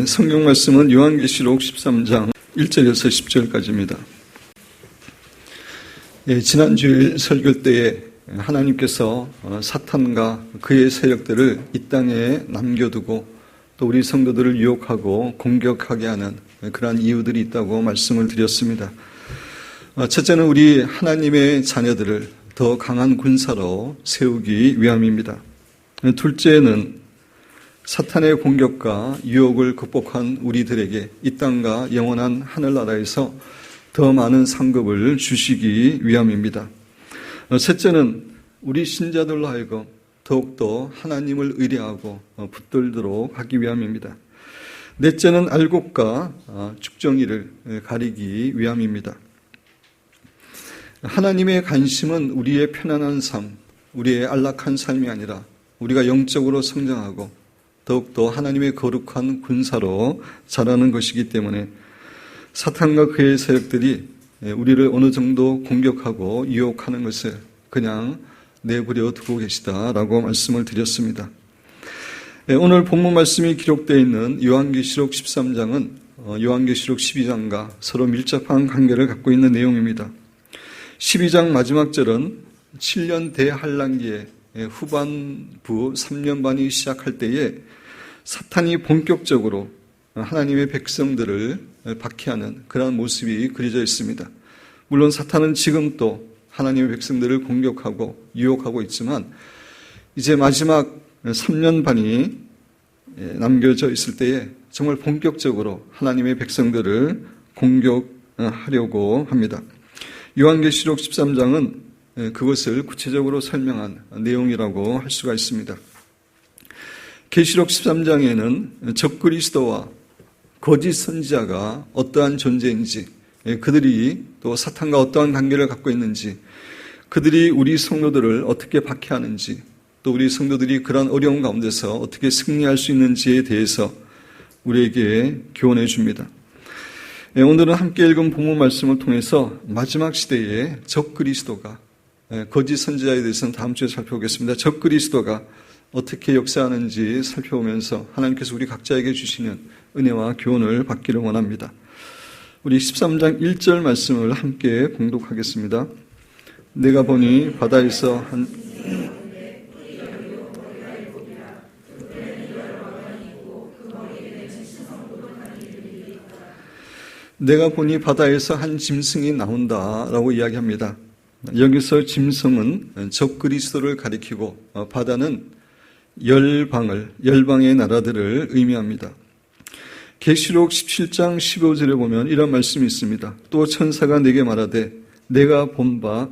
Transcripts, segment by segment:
성경 말씀은 요한계시록 13장 1절에서 10절까지입니다. 지난주일 설교 때에 하나님께서 사탄과 그의 세력들을 이 땅에 남겨두고 또 우리 성도들을 유혹하고 공격하게 하는 그러한 이유들이 있다고 말씀을 드렸습니다. 첫째는 우리 하나님의 자녀들을 더 강한 군사로 세우기 위함입니다. 둘째는 사탄의 공격과 유혹을 극복한 우리들에게 이 땅과 영원한 하늘나라에서 더 많은 상급을 주시기 위함입니다. 셋째는 우리 신자들로 하여금 더욱더 하나님을 의뢰하고 붙들도록 하기 위함입니다. 넷째는 알곡과 죽정이를 가리기 위함입니다. 하나님의 관심은 우리의 편안한 삶, 우리의 안락한 삶이 아니라 우리가 영적으로 성장하고 더욱더 하나님의 거룩한 군사로 자라는 것이기 때문에 사탄과 그의 세력들이 우리를 어느 정도 공격하고 유혹하는 것을 그냥 내버려 두고 계시다라고 말씀을 드렸습니다. 오늘 본문 말씀이 기록되어 있는 요한계시록 13장은 요한계시록 12장과 서로 밀접한 관계를 갖고 있는 내용입니다. 12장 마지막 절은 7년 대환란기의 후반부 3년 반이 시작할 때에 사탄이 본격적으로 하나님의 백성들을 박해하는 그런 모습이 그려져 있습니다. 물론 사탄은 지금 또 하나님의 백성들을 공격하고 유혹하고 있지만 이제 마지막 3년 반이 남겨져 있을 때에 정말 본격적으로 하나님의 백성들을 공격하려고 합니다. 요한계시록 13장은 그것을 구체적으로 설명한 내용이라고 할 수가 있습니다. 계시록 13장에는 적그리스도와 거짓 선지자가 어떠한 존재인지, 그들이 또 사탄과 어떠한 관계를 갖고 있는지, 그들이 우리 성도들을 어떻게 박해하는지, 또 우리 성도들이 그런 어려운 가운데서 어떻게 승리할 수 있는지에 대해서 우리에게 교훈해 줍니다. 오늘은 함께 읽은 본문 말씀을 통해서 마지막 시대에 적그리스도가, 거짓 선지자에 대해서는 다음 주에 살펴보겠습니다. 적그리스도가 어떻게 역사하는지 살펴보면서 하나님께서 우리 각자에게 주시는 은혜와 교훈을 받기를 원합니다. 우리 13장 1절 말씀을 함께 봉독하겠습니다. 내가 보니 바다에서 한 짐승이 나온다라고 이야기합니다. 여기서 짐승은 적그리스도를 가리키고 바다는 열방의 나라들을 의미합니다. 계시록 17장 15절에 보면 이런 말씀이 있습니다. 또 천사가 내게 말하되 내가 본 바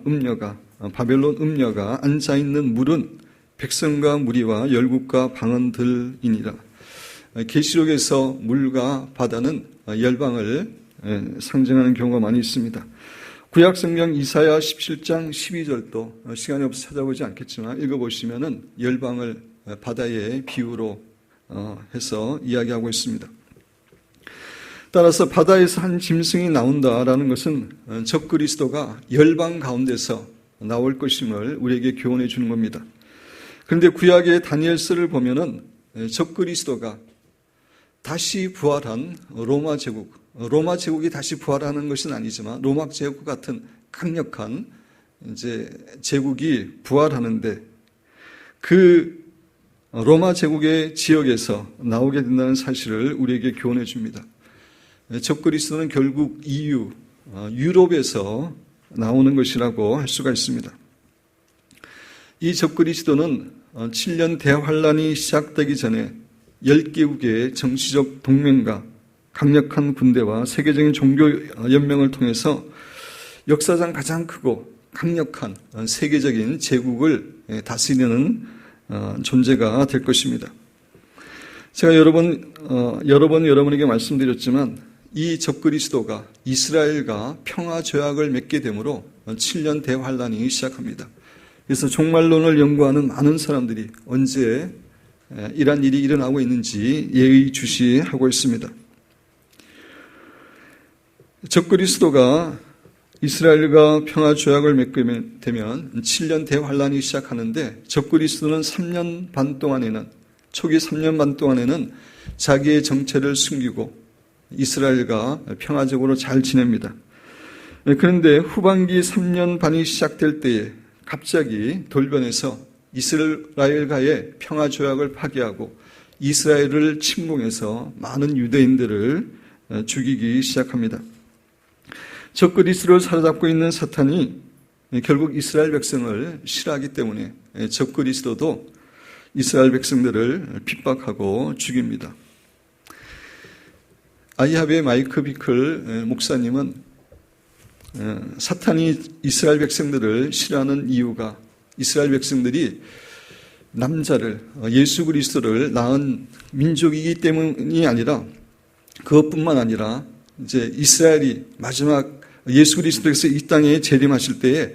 바벨론 음녀가 앉아있는 물은 백성과 무리와 열국과 방언들이니라. 계시록에서 물과 바다는 열방을 상징하는 경우가 많이 있습니다. 구약성경 이사야 17장 12절도 시간이 없어서 찾아보지 않겠지만 읽어보시면은 열방을 바다의 비유로 해서 이야기하고 있습니다. 따라서 바다에서 한 짐승이 나온다라는 것은 적그리스도가 열방 가운데서 나올 것임을 우리에게 교훈해 주는 겁니다. 그런데 구약의 다니엘서를 보면은 적그리스도가 다시 부활한 로마 제국이 다시 부활하는 것은 아니지만 로마 제국 같은 강력한 제국이 부활하는데 그 로마 제국의 지역에서 나오게 된다는 사실을 우리에게 교훈해 줍니다. 적그리스도는 결국 유럽에서 나오는 것이라고 할 수가 있습니다. 이 적그리스도는 7년 대환란이 시작되기 전에 10개국의 정치적 동맹과 강력한 군대와 세계적인 종교 연맹을 통해서 역사상 가장 크고 강력한 세계적인 제국을 다스리는 존재가 될 것입니다. 제가 여러 번 여러분에게 말씀드렸지만 이 적그리스도가 이스라엘과 평화 조약을 맺게 되므로 7년 대환란이 시작합니다. 그래서 종말론을 연구하는 많은 사람들이 언제 이러한 일이 일어나고 있는지 예의주시하고 있습니다. 적그리스도가 이스라엘과 평화 조약을 맺게 되면 7년 대환란이 시작하는데 적그리스도는 3년 반 동안에는 초기 3년 반 동안에는 자기의 정체를 숨기고 이스라엘과 평화적으로 잘 지냅니다. 그런데 후반기 3년 반이 시작될 때에 갑자기 돌변해서 이스라엘과의 평화조약을 파기하고 이스라엘을 침공해서 많은 유대인들을 죽이기 시작합니다. 적그리스도를 사로잡고 있는 사탄이 결국 이스라엘 백성을 싫어하기 때문에 적그리스도도 이스라엘 백성들을 핍박하고 죽입니다. 아이하베의 마이크 비클 목사님은 사탄이 이스라엘 백성들을 싫어하는 이유가 이스라엘 백성들이 남자를 예수 그리스도를 낳은 민족이기 때문이 아니라 그것뿐만 아니라 이제 이스라엘이 마지막 예수 그리스도께서 이 땅에 재림하실 때에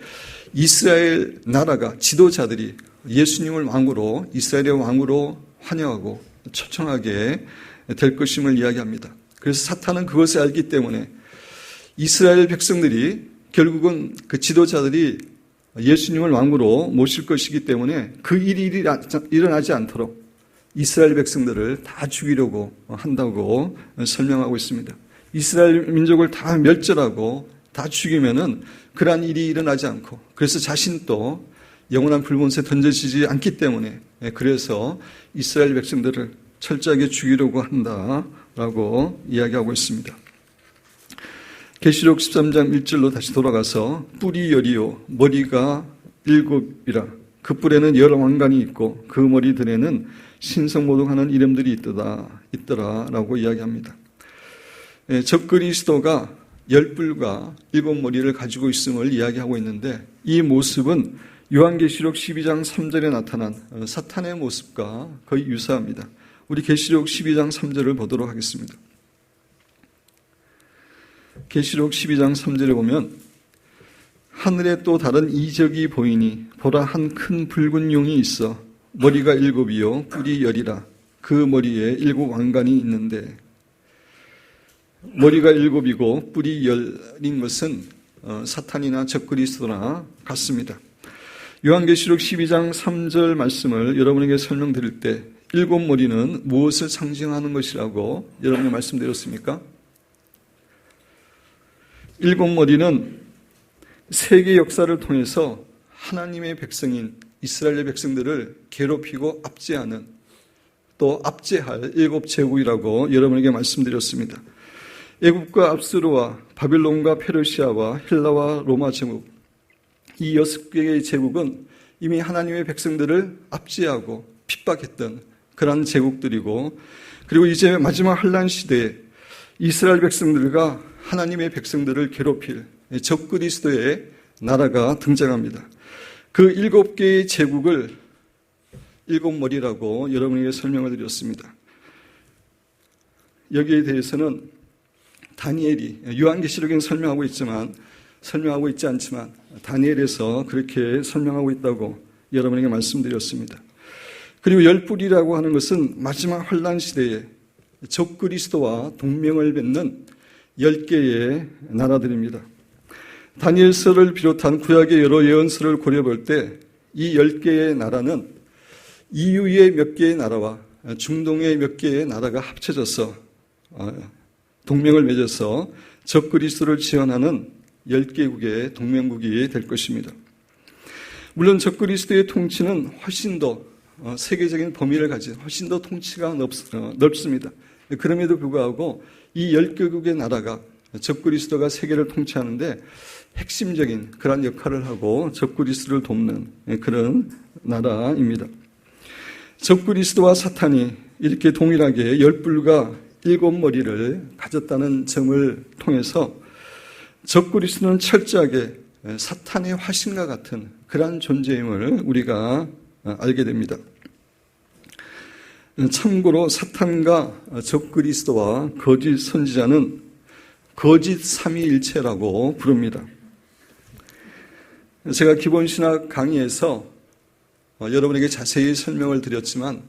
이스라엘 나라가 지도자들이 예수님을 왕으로 이스라엘의 왕으로 환영하고 초청하게 될 것임을 이야기합니다. 그래서 사탄은 그것을 알기 때문에 이스라엘 백성들이 결국은 그 지도자들이 예수님을 왕으로 모실 것이기 때문에 그 일이 일어나지 않도록 이스라엘 백성들을 다 죽이려고 한다고 설명하고 있습니다. 이스라엘 민족을 다 멸절하고 다 죽이면은 그러한 일이 일어나지 않고 그래서 자신도 영원한 불본세에 던져지지 않기 때문에 그래서 이스라엘 백성들을 철저하게 죽이려고 한다라고 이야기하고 있습니다. 계시록 13장 1절로 다시 돌아가서 뿔이 열이요 머리가 7이라 그 뿔에는 여러 왕관이 있고 그 머리들에는 신성모독하는 이름들이 있더라라고 이야기합니다. 적그리스도가 10뿔과 7머리를 가지고 있음을 이야기하고 있는데 이 모습은 요한계시록 12장 3절에 나타난 사탄의 모습과 거의 유사합니다. 우리 계시록 12장 3절을 보도록 하겠습니다. 계시록 12장 3절에 보면 하늘에 또 다른 이적이 보이니 보라 한 큰 붉은 용이 있어 머리가 7이요 뿔이 10이라 그 머리에 7 왕관이 있는데 머리가 7이고 뿔이 10인 것은 사탄이나 적그리스도나 같습니다. 요한계시록 12장 3절 말씀을 여러분에게 설명드릴 때 7머리는 무엇을 상징하는 것이라고 여러분이 말씀드렸습니까? 7머리는 세계 역사를 통해서 하나님의 백성인 이스라엘의 백성들을 괴롭히고 압제하는 또 압제할 7제국이라고 여러분에게 말씀드렸습니다. 애굽과 압수르와 바빌론과 페르시아와 헬라와 로마 제국 이 6개의 제국은 이미 하나님의 백성들을 압제하고 핍박했던 그런 제국들이고 그리고 이제 마지막 환란 시대에 이스라엘 백성들과 하나님의 백성들을 괴롭힐 적그리스도의 나라가 등장합니다. 그 7개의 제국을 7머리라고 여러분에게 설명을 드렸습니다. 여기에 대해서는 다니엘이 요한계시록에는 설명하고 있지 않지만 다니엘에서 그렇게 설명하고 있다고 여러분에게 말씀드렸습니다. 그리고 10뿔이라고 하는 것은 마지막 환란 시대에 적그리스도와 동맹을 맺는 10개의 나라들입니다. 다니엘서를 비롯한 구약의 여러 예언서를 고려볼 때 이 10개의 나라는 EU의 몇 개의 나라와 중동의 몇 개의 나라가 합쳐져서 동맹을 맺어서 적그리스도를 지원하는 10개국의 동맹국이 될 것입니다. 물론 적그리스도의 통치는 훨씬 더 세계적인 범위를 가진 훨씬 더 통치가 넓습니다. 그럼에도 불구하고 이 10개국의 나라가 적그리스도가 세계를 통치하는데 핵심적인 그런 역할을 하고 적그리스도를 돕는 그런 나라입니다. 적그리스도와 사탄이 이렇게 동일하게 10뿔과 7머리를 가졌다는 점을 통해서 적그리스도는 철저하게 사탄의 화신과 같은 그러한 존재임을 우리가 알게 됩니다. 참고로 사탄과 적그리스도와 거짓 선지자는 거짓 삼위일체라고 부릅니다. 제가 기본신학 강의에서 여러분에게 자세히 설명을 드렸지만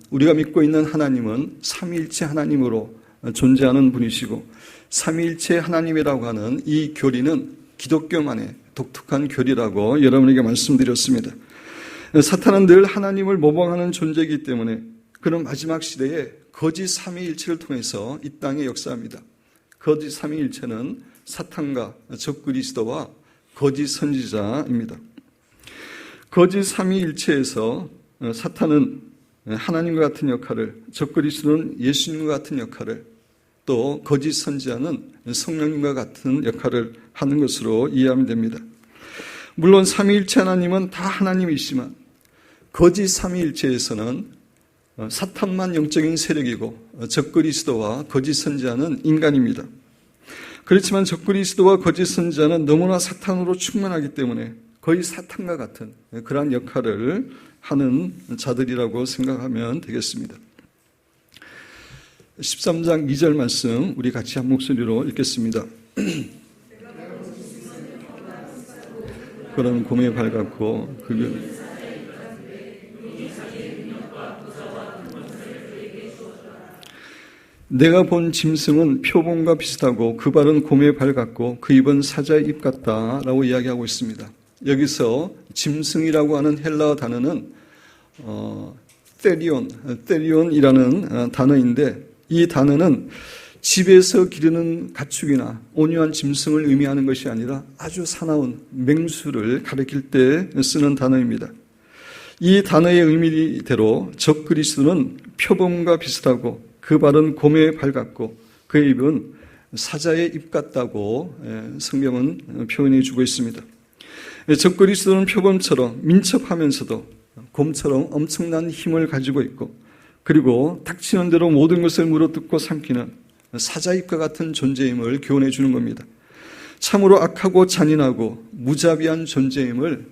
우리가 믿고 있는 하나님은 삼위일체 하나님으로 존재하는 분이시고 삼위일체 하나님이라고 하는 이 교리는 기독교만의 독특한 교리라고 여러분에게 말씀드렸습니다. 사탄은 늘 하나님을 모방하는 존재이기 때문에 그는 마지막 시대에 거짓 삼위일체를 통해서 이 땅에 역사합니다. 거짓 삼위일체는 사탄과 적그리스도와 거짓 선지자입니다. 거짓 삼위일체에서 사탄은 하나님과 같은 역할을, 적그리스도는 예수님과 같은 역할을, 또 거짓 선지자는 성령님과 같은 역할을 하는 것으로 이해하면 됩니다. 물론 삼위일체 하나님은 다 하나님이시지만 거짓 삼위일체에서는 사탄만 영적인 세력이고 적그리스도와 거짓 선지자는 인간입니다. 그렇지만 적그리스도와 거짓 선지자는 너무나 사탄으로 충만하기 때문에 거의 사탄과 같은 그러한 역할을 하는 자들이라고 생각하면 되겠습니다. 13장 2절 말씀 우리 같이 한 목소리로 읽겠습니다. 그런 곰에 발같고 그게 내가 본 짐승은 표범과 비슷하고 그 발은 곰의 발 같고 그 입은 사자의 입 같다라고 이야기하고 있습니다. 여기서 짐승이라고 하는 헬라어 단어는 테리온이라는 단어인데 이 단어는 집에서 기르는 가축이나 온유한 짐승을 의미하는 것이 아니라 아주 사나운 맹수를 가리킬 때 쓰는 단어입니다. 이 단어의 의미대로 적그리스도는 표범과 비슷하고 그 발은 곰의 발 같고 그의 입은 사자의 입 같다고 성경은 표현해 주고 있습니다. 적그리스도는 표범처럼 민첩하면서도 곰처럼 엄청난 힘을 가지고 있고 그리고 닥치는 대로 모든 것을 물어뜯고 삼키는 사자입과 같은 존재임을 교훈해 주는 겁니다. 참으로 악하고 잔인하고 무자비한 존재임을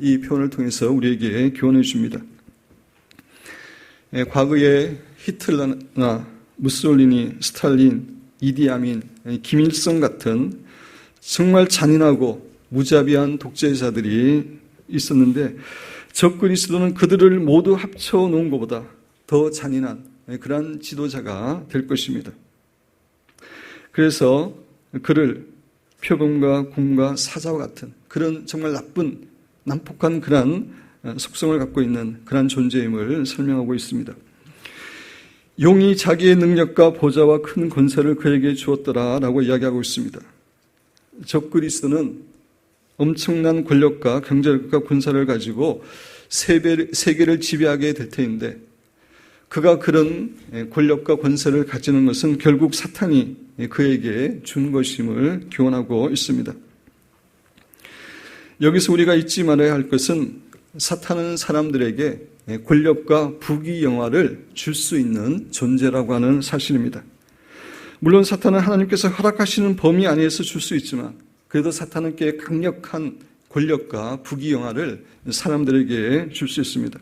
이 표현을 통해서 우리에게 교훈해 줍니다. 과거에 히틀러나 무솔리니, 스탈린, 이디아민, 김일성 같은 정말 잔인하고 무자비한 독재자들이 있었는데 적그리스도는 그들을 모두 합쳐놓은 것보다 더 잔인한 그러한 지도자가 될 것입니다. 그래서 그를 표범과 곰과 사자와 같은 그런 정말 나쁜 난폭한 그러한 속성을 갖고 있는 그러한 존재임을 설명하고 있습니다. 용이 자기의 능력과 보좌와 큰 권세를 그에게 주었더라라고 이야기하고 있습니다. 적그리스도는 엄청난 권력과 경제력과 군사를 가지고 세계를 지배하게 될 터인데 그가 그런 권력과 권세를 가지는 것은 결국 사탄이 그에게 준 것임을 교훈하고 있습니다. 여기서 우리가 잊지 말아야 할 것은 사탄은 사람들에게 권력과 부귀영화를 줄 수 있는 존재라고 하는 사실입니다. 물론 사탄은 하나님께서 허락하시는 범위 안에서 줄 수 있지만 그래도 사탄은 꽤 강력한 권력과 부귀영화를 사람들에게 줄 수 있습니다.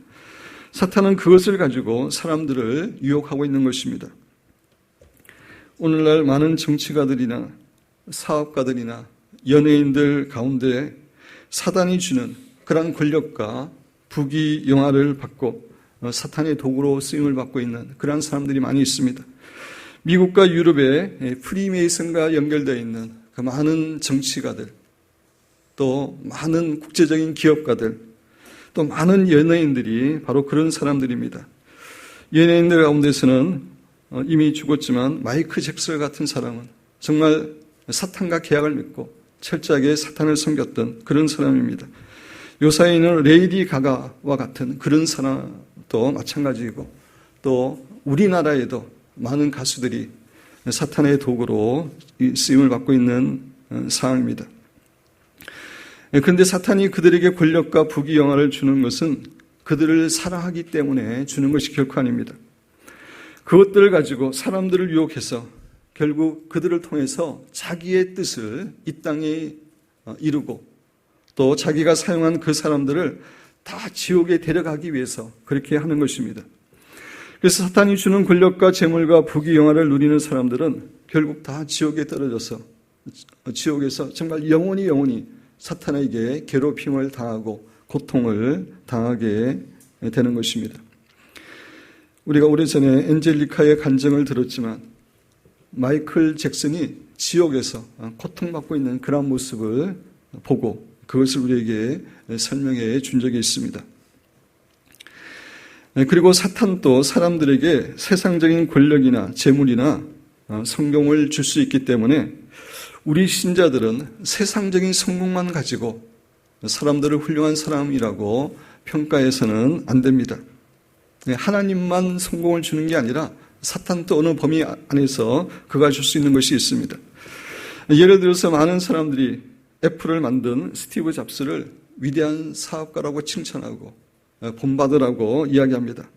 사탄은 그것을 가지고 사람들을 유혹하고 있는 것입니다. 오늘날 많은 정치가들이나 사업가들이나 연예인들 가운데 사단이 주는 그런 권력과 부귀영화를 받고 사탄의 도구로 쓰임을 받고 있는 그런 사람들이 많이 있습니다. 미국과 유럽의 프리메이슨과 연결되어 있는 그 많은 정치가들, 또 많은 국제적인 기업가들, 또 많은 연예인들이 바로 그런 사람들입니다. 연예인들 가운데서는 이미 죽었지만 마이클 잭슨 같은 사람은 정말 사탄과 계약을 맺고 철저하게 사탄을 섬겼던 그런 사람입니다. 요사이는 레이디 가가와 같은 그런 사람도 마찬가지이고 또 우리나라에도 많은 가수들이 사탄의 도구로 쓰임을 받고 있는 상황입니다. 그런데 사탄이 그들에게 권력과 부귀영화를 주는 것은 그들을 사랑하기 때문에 주는 것이 결코 아닙니다. 그것들을 가지고 사람들을 유혹해서 결국 그들을 통해서 자기의 뜻을 이 땅에 이루고 또 자기가 사용한 그 사람들을 다 지옥에 데려가기 위해서 그렇게 하는 것입니다. 그래서 사탄이 주는 권력과 재물과 부귀영화를 누리는 사람들은 결국 다 지옥에 떨어져서 지옥에서 정말 영원히 사탄에게 괴롭힘을 당하고 고통을 당하게 되는 것입니다. 우리가 오래전에 엔젤리카의 간증을 들었지만 마이클 잭슨이 지옥에서 고통받고 있는 그런 모습을 보고 그것을 우리에게 설명해 준 적이 있습니다. 그리고 사탄도 사람들에게 세상적인 권력이나 재물이나 성공을 줄 수 있기 때문에 우리 신자들은 세상적인 성공만 가지고 사람들을 훌륭한 사람이라고 평가해서는 안 됩니다. 하나님만 성공을 주는 게 아니라 사탄도 어느 범위 안에서 그가 줄 수 있는 것이 있습니다. 예를 들어서 많은 사람들이 애플을 만든 스티브 잡스를 위대한 사업가라고 칭찬하고 본받으라고 이야기합니다.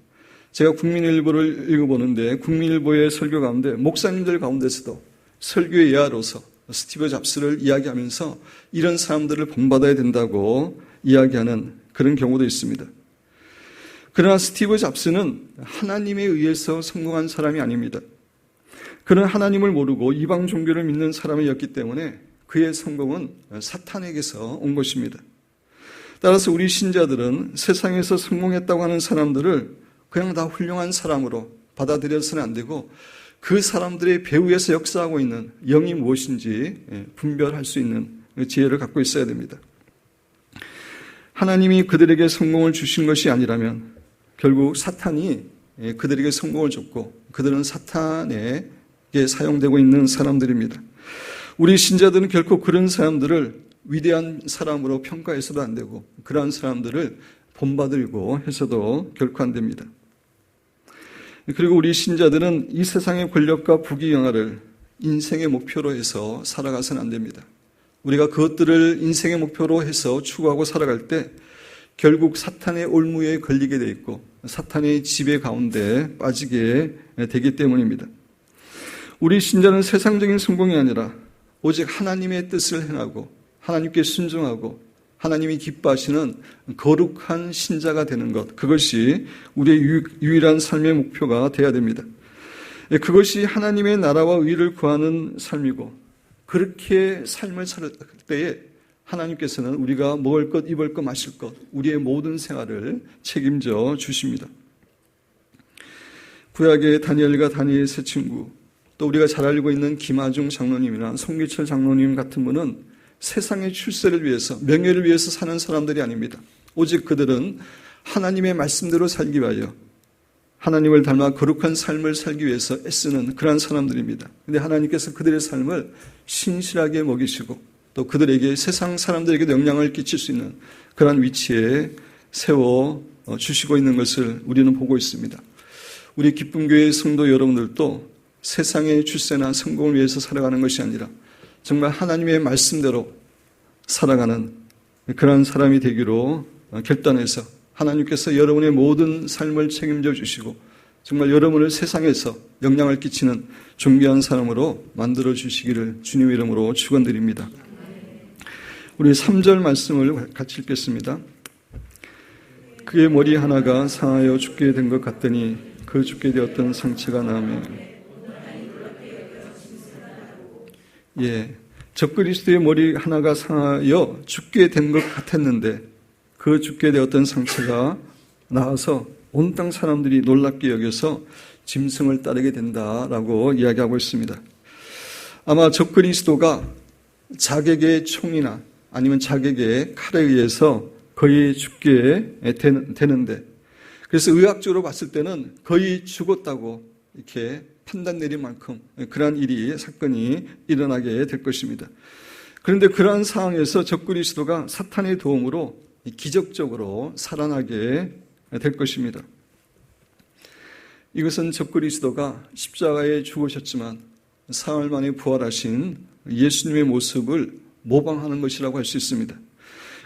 제가 국민일보를 읽어보는데 국민일보의 설교 가운데 목사님들 가운데서도 설교의 예화로서 스티브 잡스를 이야기하면서 이런 사람들을 본받아야 된다고 이야기하는 그런 경우도 있습니다. 그러나 스티브 잡스는 하나님에 의해서 성공한 사람이 아닙니다. 그는 하나님을 모르고 이방 종교를 믿는 사람이었기 때문에 그의 성공은 사탄에게서 온 것입니다. 따라서 우리 신자들은 세상에서 성공했다고 하는 사람들을 그냥 다 훌륭한 사람으로 받아들여서는 안 되고 그 사람들의 배후에서 역사하고 있는 영이 무엇인지 분별할 수 있는 지혜를 갖고 있어야 됩니다. 하나님이 그들에게 성공을 주신 것이 아니라면 결국 사탄이 그들에게 성공을 줬고 그들은 사탄에게 사용되고 있는 사람들입니다. 우리 신자들은 결코 그런 사람들을 위대한 사람으로 평가해서도 안 되고 그러한 사람들을 본받으려고 해서도 결코 안 됩니다. 그리고 우리 신자들은 이 세상의 권력과 부귀영화를 인생의 목표로 해서 살아가서는 안 됩니다. 우리가 그것들을 인생의 목표로 해서 추구하고 살아갈 때 결국 사탄의 올무에 걸리게 돼 있고 사탄의 지배 가운데 빠지게 되기 때문입니다. 우리 신자는 세상적인 성공이 아니라 오직 하나님의 뜻을 행하고 하나님께 순종하고 하나님이 기뻐하시는 거룩한 신자가 되는 것, 그것이 우리의 유일한 삶의 목표가 되어야 됩니다. 그것이 하나님의 나라와 의를 구하는 삶이고 그렇게 삶을 살 때에 하나님께서는 우리가 먹을 것, 입을 것, 마실 것, 우리의 모든 생활을 책임져 주십니다. 구약의 다니엘과 다니엘의 세 친구, 또 우리가 잘 알고 있는 김하중 장로님이나 송기철 장로님 같은 분은 세상의 출세를 위해서, 명예를 위해서 사는 사람들이 아닙니다. 오직 그들은 하나님의 말씀대로 살기 위하여 하나님을 닮아 거룩한 삶을 살기 위해서 애쓰는 그러한 사람들입니다. 그런데 하나님께서 그들의 삶을 신실하게 먹이시고 또 그들에게 세상 사람들에게도 영향을 끼칠 수 있는 그러한 위치에 세워 주시고 있는 것을 우리는 보고 있습니다. 우리 기쁨교회 성도 여러분들도 세상의 출세나 성공을 위해서 살아가는 것이 아니라 정말 하나님의 말씀대로 살아가는 그런 사람이 되기로 결단해서 하나님께서 여러분의 모든 삶을 책임져 주시고 정말 여러분을 세상에서 영향을 끼치는 존귀한 사람으로 만들어 주시기를 주님의 이름으로 축원드립니다. 우리 3절 말씀을 같이 읽겠습니다. 그의 머리 하나가 상하여 죽게 된 것 같더니 그 죽게 되었던 상처가 나으며 적그리스도의 머리 하나가 상하여 죽게 된 것 같았는데 그 죽게 되었던 상처가 나아서 온 땅 사람들이 놀랍게 여겨서 짐승을 따르게 된다라고 이야기하고 있습니다. 아마 적그리스도가 자객의 총이나 아니면 자객의 칼에 의해서 거의 죽게 되는데 그래서 의학적으로 봤을 때는 거의 죽었다고 이렇게 판단 내릴 만큼 그러한 일이 사건이 일어나게 될 것입니다. 그런데 그러한 상황에서 적그리스도가 사탄의 도움으로 기적적으로 살아나게 될 것입니다. 이것은 적그리스도가 십자가에 죽으셨지만 사흘 만에 부활하신 예수님의 모습을 모방하는 것이라고 할 수 있습니다.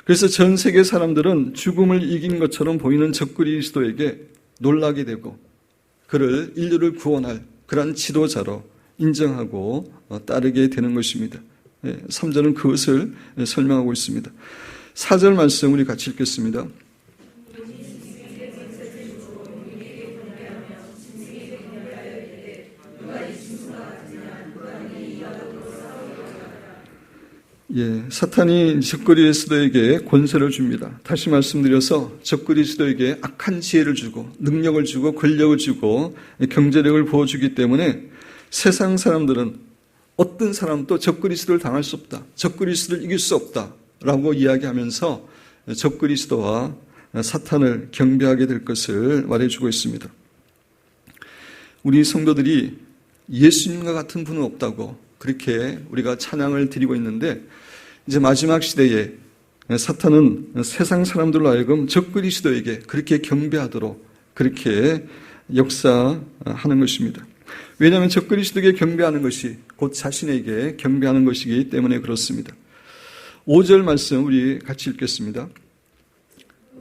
그래서 전 세계 사람들은 죽음을 이긴 것처럼 보이는 적그리스도에게 놀라게 되고 그를 인류를 구원할 그러한 지도자로 인정하고 따르게 되는 것입니다. 3절은 그것을 설명하고 있습니다. 4절 말씀 우리 같이 읽겠습니다. 사탄이 적그리스도에게 권세를 줍니다. 다시 말씀드려서 적그리스도에게 악한 지혜를 주고 능력을 주고 권력을 주고 경제력을 부어주기 때문에 세상 사람들은 어떤 사람도 적그리스도를 당할 수 없다. 적그리스도를 이길 수 없다. 라고 이야기하면서 적그리스도와 사탄을 경배하게 될 것을 말해주고 있습니다. 우리 성도들이 예수님과 같은 분은 없다고 그렇게 우리가 찬양을 드리고 있는데, 이제 마지막 시대에 사탄은 세상 사람들로 하여금 적그리스도에게 그렇게 경배하도록 그렇게 역사하는 것입니다. 왜냐하면 적그리스도에게 경배하는 것이 곧 자신에게 경배하는 것이기 때문에 그렇습니다. 5절 말씀 우리 같이 읽겠습니다.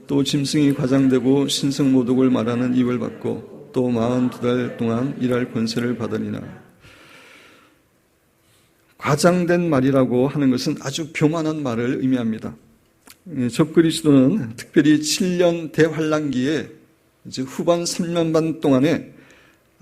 또 짐승이 과장되고 신성모독을 말하는 입을 받고 또 42달 동안 일할 권세를 받으리나. 과장된 말이라고 하는 것은 아주 교만한 말을 의미합니다. 적그리스도는 특별히 7년 대환란기에 이제 후반 3년 반 동안에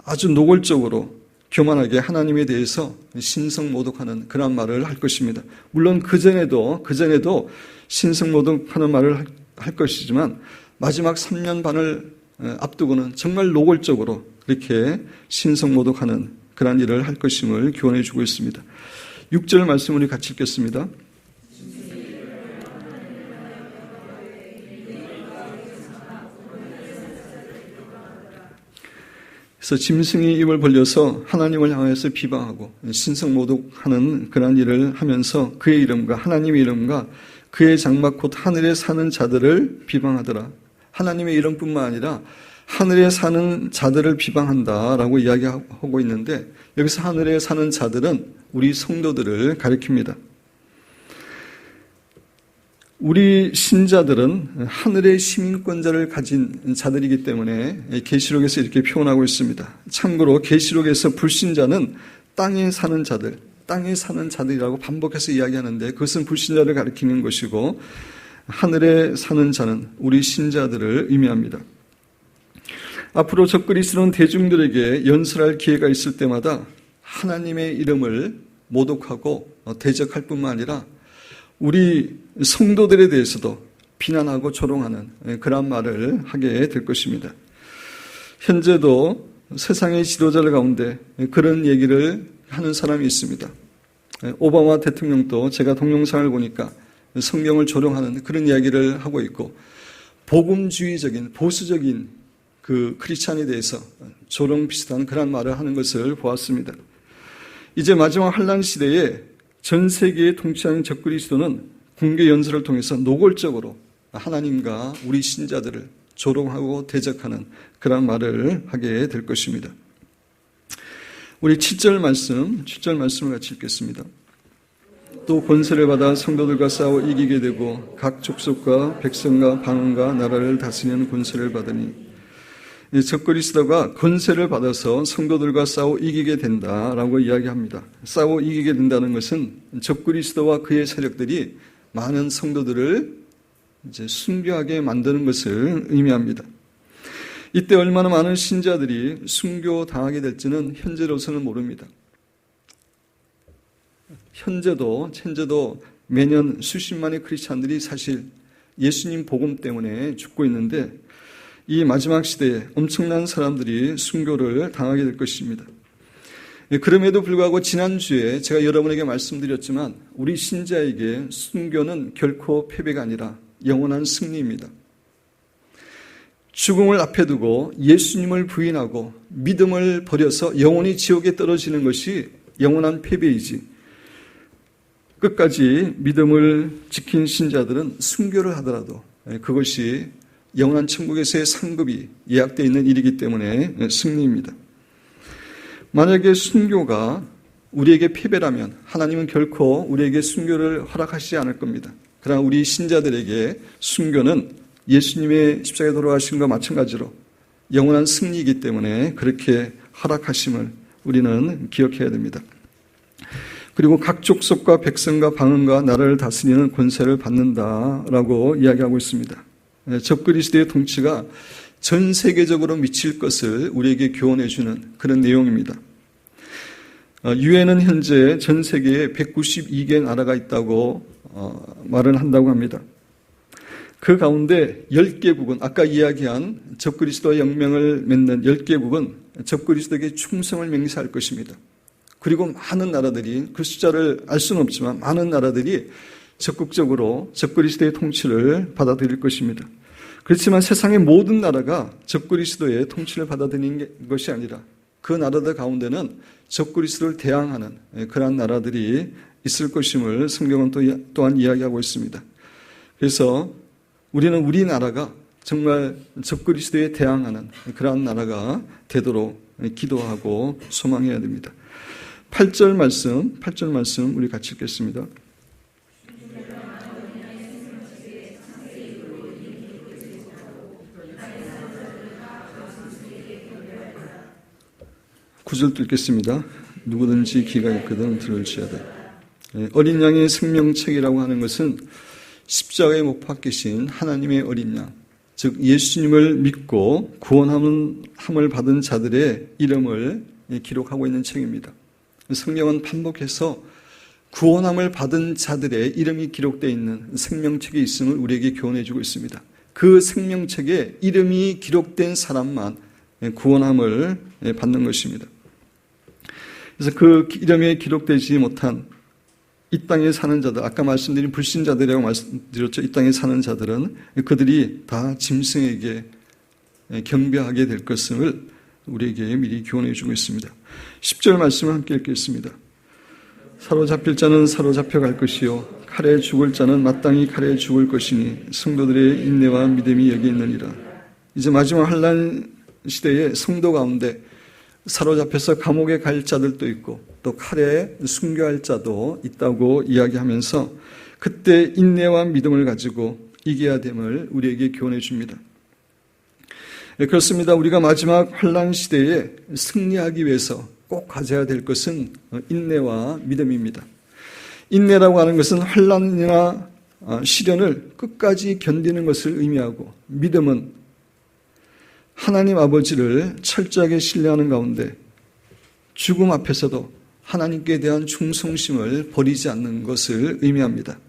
아주 노골적으로 교만하게 하나님에 대해서 신성모독하는 그런 말을 할 것입니다. 물론 그전에도 신성모독하는 말을 할 것이지만 마지막 3년 반을 앞두고는 정말 노골적으로 그렇게 신성모독하는 그런 일을 할 것임을 교훈해 주고 있습니다. 6절 말씀 우리 같이 읽겠습니다. 그래서 짐승이 입을 벌려서 하나님을 향해서 비방하고 신성모독하는 그런 일을 하면서 그의 이름과 하나님의 이름과 그의 장막 곧 하늘에 사는 자들을 비방하더라. 하나님의 이름뿐만 아니라 하늘에 사는 자들을 비방한다라고 이야기하고 있는데, 여기서 하늘에 사는 자들은 우리 성도들을 가리킵니다. 우리 신자들은 하늘의 시민권자를 가진 자들이기 때문에 계시록에서 이렇게 표현하고 있습니다. 참고로 계시록에서 불신자는 땅에 사는 자들이라고 반복해서 이야기하는데, 그것은 불신자를 가리키는 것이고 하늘에 사는 자는 우리 신자들을 의미합니다. 앞으로 적그리스도는 대중들에게 연설할 기회가 있을 때마다 하나님의 이름을 모독하고 대적할 뿐만 아니라 우리 성도들에 대해서도 비난하고 조롱하는 그런 말을 하게 될 것입니다. 현재도 세상의 지도자들 가운데 그런 얘기를 하는 사람이 있습니다. 오바마 대통령도 제가 동영상을 보니까 성경을 조롱하는 그런 이야기를 하고 있고, 복음주의적인 보수적인 그 크리스찬에 대해서 조롱 비슷한 그런 말을 하는 것을 보았습니다. 이제 마지막 환란 시대에 전 세계에 통치하는 적그리스도는 공개 연설을 통해서 노골적으로 하나님과 우리 신자들을 조롱하고 대적하는 그런 말을 하게 될 것입니다. 우리 7절 말씀을 같이 읽겠습니다. 또 권세를 받아 성도들과 싸워 이기게 되고 각 족속과 백성과 방언과 나라를 다스리는 권세를 받으니, 적그리스도가 권세를 받아서 성도들과 싸워 이기게 된다라고 이야기합니다. 싸워 이기게 된다는 것은 적그리스도와 그의 세력들이 많은 성도들을 이제 순교하게 만드는 것을 의미합니다. 이때 얼마나 많은 신자들이 순교당하게 될지는 현재로서는 모릅니다. 현재도 매년 수십만의 크리스찬들이 사실 예수님 복음 때문에 죽고 있는데, 이 마지막 시대에 엄청난 사람들이 순교를 당하게 될 것입니다. 그럼에도 불구하고 지난주에 제가 여러분에게 말씀드렸지만 우리 신자에게 순교는 결코 패배가 아니라 영원한 승리입니다. 죽음을 앞에 두고 예수님을 부인하고 믿음을 버려서 영원히 지옥에 떨어지는 것이 영원한 패배이지, 끝까지 믿음을 지킨 신자들은 순교를 하더라도 그것이 영원한 천국에서의 상급이 예약되어 있는 일이기 때문에 승리입니다. 만약에 순교가 우리에게 패배라면 하나님은 결코 우리에게 순교를 허락하시지 않을 겁니다. 그러나 우리 신자들에게 순교는 예수님의 십자가에 돌아가심과 마찬가지로 영원한 승리이기 때문에 그렇게 허락하심을 우리는 기억해야 됩니다. 그리고 각 족속과 백성과 방언과 나라를 다스리는 권세를 받는다라고 이야기하고 있습니다. 적그리스도의 통치가 전 세계적으로 미칠 것을 우리에게 교훈해 주는 그런 내용입니다. 유엔은 현재 전 세계에 192개 나라가 있다고 말을 한다고 합니다. 그 가운데 10개국은 아까 이야기한 적그리스도와 영맹을 맺는 10개국은 적그리스도에게 충성을 맹세할 것입니다. 그리고 많은 나라들이, 그 숫자를 알 수는 없지만 많은 나라들이 적극적으로 적그리스도의 통치를 받아들일 것입니다. 그렇지만 세상의 모든 나라가 적그리스도의 통치를 받아들이는 것이 아니라 그 나라들 가운데는 적그리스도를 대항하는 그러한 나라들이 있을 것임을 성경은 또한 이야기하고 있습니다. 그래서 우리는 우리나라가 정말 적그리스도에 대항하는 그러한 나라가 되도록 기도하고 소망해야 됩니다. 8절 말씀 우리 같이 읽겠습니다. 구절도 읽겠습니다. 누구든지 귀가 있거든 들을지어다. 어린 양의 생명책이라고 하는 것은 십자가에 못 박히신 하나님의 어린 양, 즉 예수님을 믿고 구원함을 받은 자들의 이름을 기록하고 있는 책입니다. 성경은 반복해서 구원함을 받은 자들의 이름이 기록되어 있는 생명책이 있음을 우리에게 교훈해 주고 있습니다. 그 생명책에 이름이 기록된 사람만 구원함을 받는 것입니다. 그래서 그 이름에 기록되지 못한 이 땅에 사는 자들, 아까 말씀드린 불신자들이라고 말씀드렸죠. 이 땅에 사는 자들은 그들이 다 짐승에게 경배하게 될 것을 우리에게 미리 교훈해 주고 있습니다. 10절 말씀을 함께 읽겠습니다. 사로잡힐 자는 사로잡혀갈 것이요 칼에 죽을 자는 마땅히 칼에 죽을 것이니 성도들의 인내와 믿음이 여기 있느니라. 이제 마지막 환난 시대에 성도 가운데 사로잡혀서 감옥에 갈 자들도 있고 또 칼에 순교할 자도 있다고 이야기하면서 그때 인내와 믿음을 가지고 이겨야 됨을 우리에게 교훈해 줍니다. 그렇습니다. 우리가 마지막 환난 시대에 승리하기 위해서 꼭 가져야 될 것은 인내와 믿음입니다. 인내라고 하는 것은 환난이나 시련을 끝까지 견디는 것을 의미하고, 믿음은 하나님 아버지를 철저하게 신뢰하는 가운데 죽음 앞에서도 하나님께 대한 충성심을 버리지 않는 것을 의미합니다.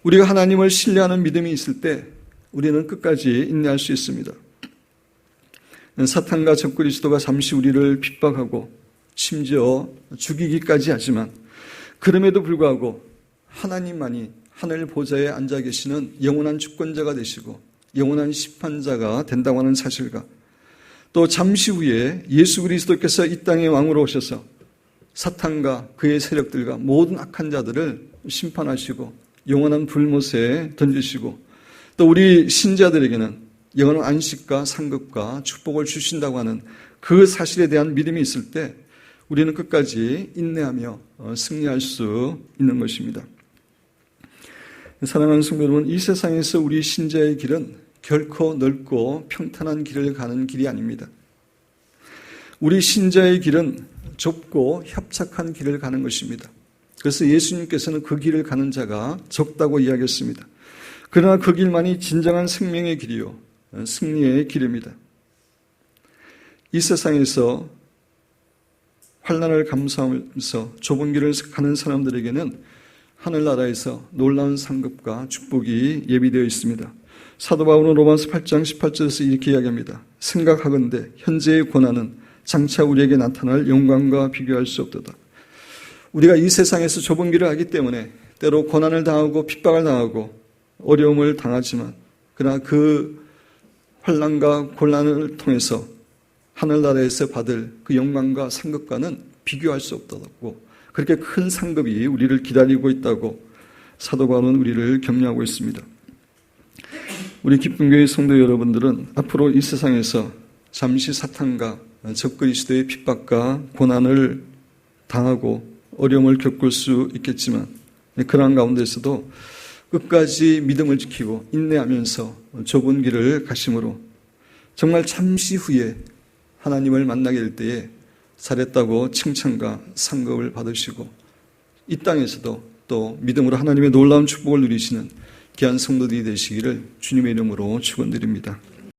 우리가 하나님을 신뢰하는 믿음이 있을 때 우리는 끝까지 인내할 수 있습니다. 사탄과 적그리스도가 잠시 우리를 핍박하고 심지어 죽이기까지 하지만 그럼에도 불구하고 하나님만이 하늘 보좌에 앉아 계시는 영원한 주권자가 되시고 영원한 심판자가 된다고 하는 사실과 또 잠시 후에 예수 그리스도께서 이 땅에 왕으로 오셔서 사탄과 그의 세력들과 모든 악한 자들을 심판하시고 영원한 불못에 던지시고 또 우리 신자들에게는 영원한 안식과 상급과 축복을 주신다고 하는 그 사실에 대한 믿음이 있을 때 우리는 끝까지 인내하며 승리할 수 있는 것입니다. 사랑하는 성도 여러분, 이 세상에서 우리 신자의 길은 결코 넓고 평탄한 길을 가는 길이 아닙니다. 우리 신자의 길은 좁고 협착한 길을 가는 것입니다. 그래서 예수님께서는 그 길을 가는 자가 적다고 이야기했습니다. 그러나 그 길만이 진정한 생명의 길이요 승리의 길입니다. 이 세상에서 환난을 감수하면서 좁은 길을 가는 사람들에게는 하늘나라에서 놀라운 상급과 축복이 예비되어 있습니다. 사도 바울은 로마서 8장 18절에서 이렇게 이야기합니다. 생각하건대 현재의 고난은 장차 우리에게 나타날 영광과 비교할 수 없도다. 우리가 이 세상에서 좁은 길을 가기 때문에 때로 고난을 당하고 핍박을 당하고 어려움을 당하지만 그러나 그 환난과 곤란을 통해서 하늘나라에서 받을 그 영광과 상급과는 비교할 수 없다고, 그렇게 큰 상급이 우리를 기다리고 있다고 사도 바울은 우리를 격려하고 있습니다. 우리 기쁨교회 성도 여러분들은 앞으로 이 세상에서 잠시 사탄과 적그리스도의 핍박과 고난을 당하고 어려움을 겪을 수 있겠지만 그러한 가운데서도 끝까지 믿음을 지키고 인내하면서 좁은 길을 가심으로 정말 잠시 후에 하나님을 만나게 될 때에 잘했다고 칭찬과 상급을 받으시고 이 땅에서도 또 믿음으로 하나님의 놀라운 축복을 누리시는 귀한 성도들이 되시기를 주님의 이름으로 축원드립니다.